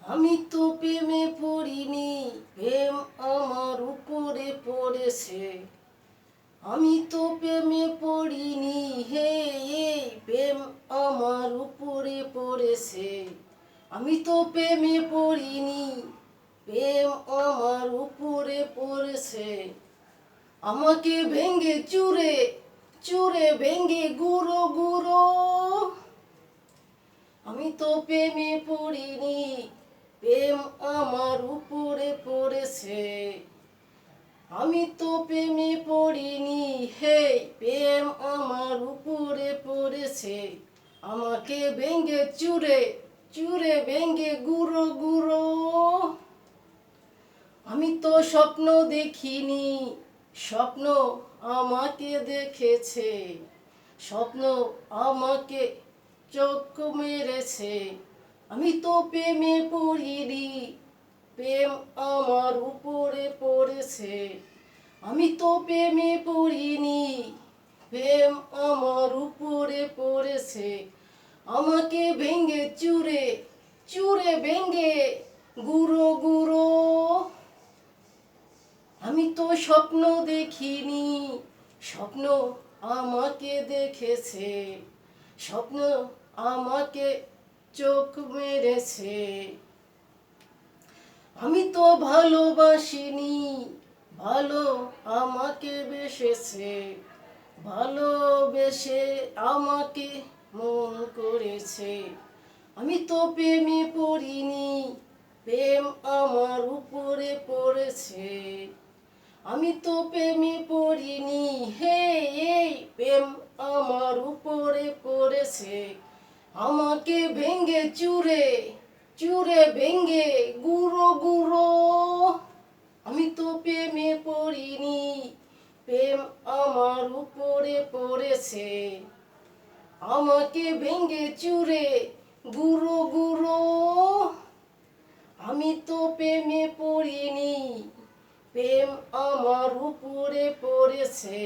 আমি তো প্রেমে পড়িনি, প্রেম আমার উপরে পড়েছে। আমি তো প্রেমে পড়িনি, হে এই প্রেম আমার উপরে পড়েছে। আমি তো প্রেমে পড়িনি, প্রেম আমার উপরে পড়েছে। আমাকে ভেঙ্গে চুরে চুরে ভেঙ্গে গুঁড়ো গুঁড়ো। আমি তো প্রেমে পড়িনি, প্রেম আমার উপরে পড়েছে। আমি তো প্রেমে পড়িনি, হে প্রেম আমার উপরে পড়েছে। আমাকে ভেঙ্গে চুরে চুরে ভেঙ্গে গুঁড়ো গুঁড়ো। আমি তো স্বপ্ন দেখিনি, স্বপ্ন আমাকে দেখেছে। স্বপ্ন আমাকে চোখ মেরেছে। আমি তো প্রেমে পড়িনি, প্রেম আমার উপরে পড়েছে। আমি তো প্রেমে পড়িনি, প্রেম আমার উপরে পড়েছে। আমাকে ভেঙ্গে চুরে চুরে ভেঙ্গে গুঁড়ো গুঁড়ো। আমি তো স্বপ্ন দেখিনি, স্বপ্ন আমাকে দেখেছে। স্বপ্ন আমাকে চোখ মেরেছে। আমি তো ভালোবাসিনি, ভালো আমাকে বেসেছে। ভালোবেসে আমাকে মন করেছে। আমি তো প্রেমে পড়িনি, প্রেম আমার উপরে পড়েছে। আমি তো প্রেমে পড়িনি, হে এই প্রেম আমার উপরে পড়েছে। আমাকে ভেঙ্গে চুরে চুরে ভেঙ্গে গুঁড়ো গুঁড়ো। আমি তো প্রেমে পড়িনি, প্রেম আমার উপরে পড়েছে। আমাকে ভেঙ্গে চুরে গুঁড়ো গুঁড়ো। আমি তো প্রেমে পড়িনি, প্রেম আমার উপরে পড়েছে।